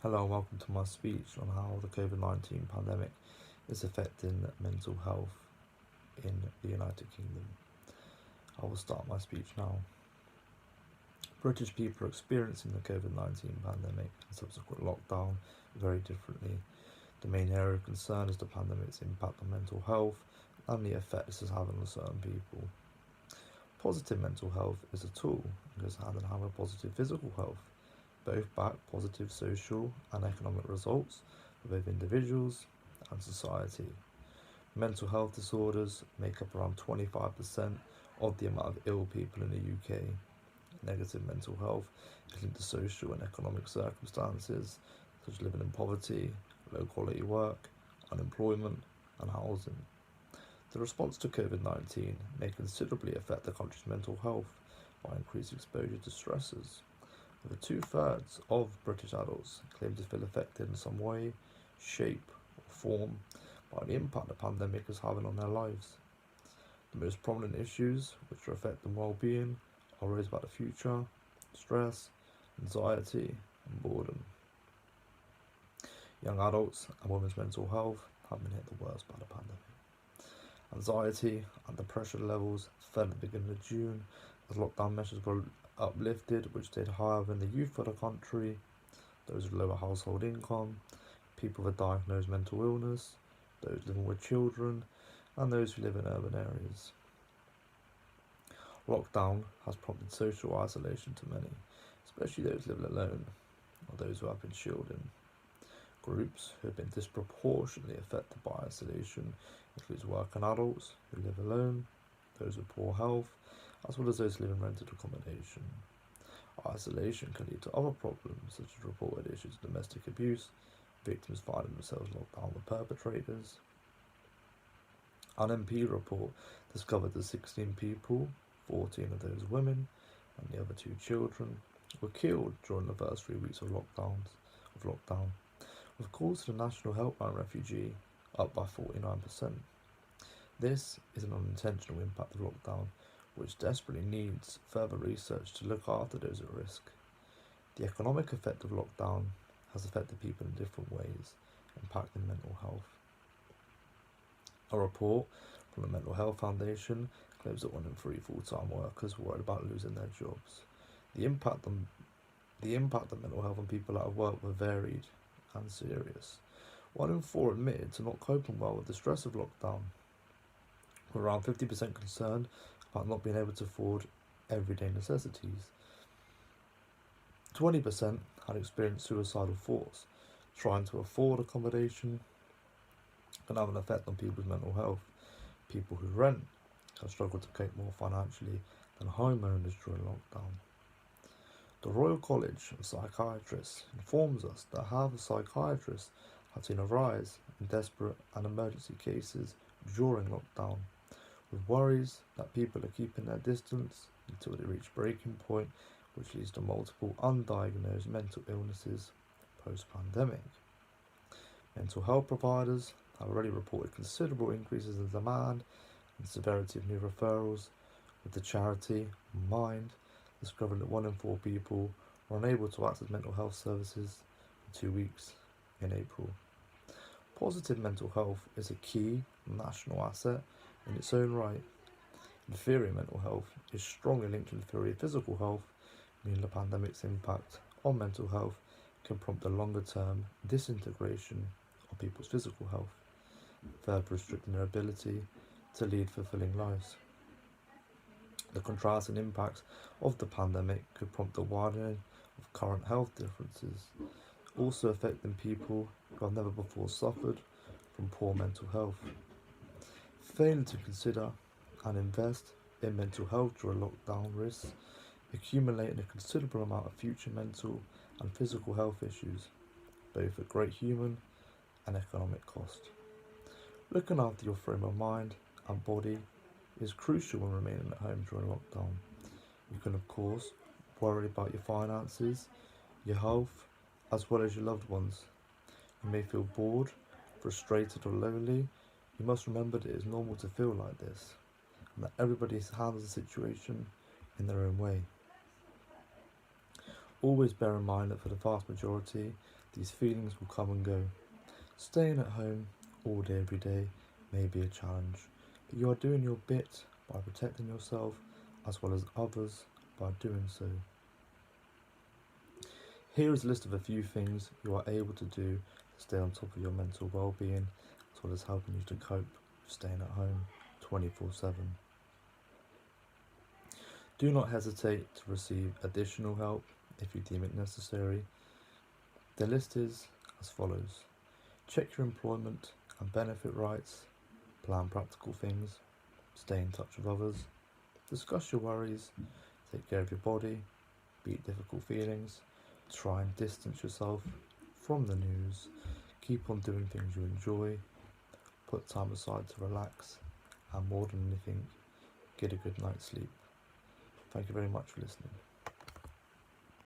Hello and welcome to my speech on how the COVID-19 pandemic is affecting mental health in the United Kingdom. I will start my speech now. British people are experiencing the COVID-19 pandemic and subsequent lockdown very differently. The main area of concern is the pandemic's impact on mental health and the effect this is having on certain people. Positive mental health is a tool and goes hand in hand with positive physical health. Both back positive social and economic results for both individuals and society. Mental health disorders make up around 25% of the amount of ill people in the UK. Negative mental health is linked to social and economic circumstances such as living in poverty, low quality work, unemployment, and housing. The response to COVID-19 may considerably affect the country's mental health by increased exposure to stressors. Over 2/3 of British adults claim to feel affected in some way, shape, or form by the impact the pandemic is having on their lives. The most prominent issues which affect their well-being are worries about the future, stress, anxiety, and boredom. Young adults and women's mental health have been hit the worst by the pandemic. Anxiety and depression levels fell at the beginning of June as lockdown measures were uplifted, which stayed higher than the youth of the country, those with lower household income, people with diagnosed mental illness, those living with children, and those who live in urban areas. Lockdown has prompted social isolation to many, especially those living alone or those who have been shielded. Groups who have been disproportionately affected by isolation includes working adults who live alone, those with poor health, as well as those living in rented accommodation. Isolation can lead to other problems such as reported issues of domestic abuse, victims finding themselves locked down with perpetrators. An MP report discovered that 16 people, 14 of those women, and the other 2 children, were killed during the first 3 weeks of lockdown, with calls to the National Helpline Refugee up by 49%. This is an unintentional impact of lockdown, which desperately needs further research to look after those at risk. The economic effect of lockdown has affected people in different ways, impacting mental health. A report from the Mental Health Foundation claims that 1 in 3 full-time workers worried about losing their jobs. The impact of mental health on people out of work were varied and serious. 1 in 4 admitted to not coping well with the stress of lockdown, with around 50% concerned about not being able to afford everyday necessities. 20% had experienced suicidal thoughts. Trying to afford accommodation can have an effect on people's mental health. People who rent have struggled to cope more financially than homeowners during lockdown. The Royal College of Psychiatrists informs us that half of psychiatrists have seen a rise in desperate and emergency cases during lockdown, with worries that people are keeping their distance until they reach breaking point, which leads to multiple undiagnosed mental illnesses post-pandemic. Mental health providers have already reported considerable increases in demand and severity of new referrals, with the charity Mind discovering that 1 in 4 people were unable to access mental health services for 2 weeks in April. Positive mental health is a key national asset in its own right. Inferior mental health is strongly linked to inferior physical health, meaning the pandemic's impact on mental health can prompt a longer-term disintegration of people's physical health, further restricting their ability to lead fulfilling lives. The contrasting impacts of the pandemic could prompt a widening of current health differences, also affecting people who have never before suffered from poor mental health. Failing to consider and invest in mental health during lockdown risks accumulating a considerable amount of future mental and physical health issues, both at great human and economic cost. Looking after your frame of mind and body is crucial when remaining at home during lockdown. You can, of course, worry about your finances, your health, as well as your loved ones. You may feel bored, frustrated, or lonely. You must remember that it is normal to feel like this, and that everybody handles the situation in their own way. Always bear in mind that for the vast majority, these feelings will come and go. Staying at home all day every day may be a challenge, but you are doing your bit by protecting yourself as well as others by doing so. Here is a list of a few things you are able to do to stay on top of your mental well-being, as well as helping you to cope with staying at home 24/7. Do not hesitate to receive additional help if you deem it necessary. The list is as follows. Check your employment and benefit rights, plan practical things, stay in touch with others, discuss your worries, take care of your body, beat difficult feelings, try and distance yourself from the news, keep on doing things you enjoy, put time aside to relax, and more than anything, get a good night's sleep. Thank you very much for listening.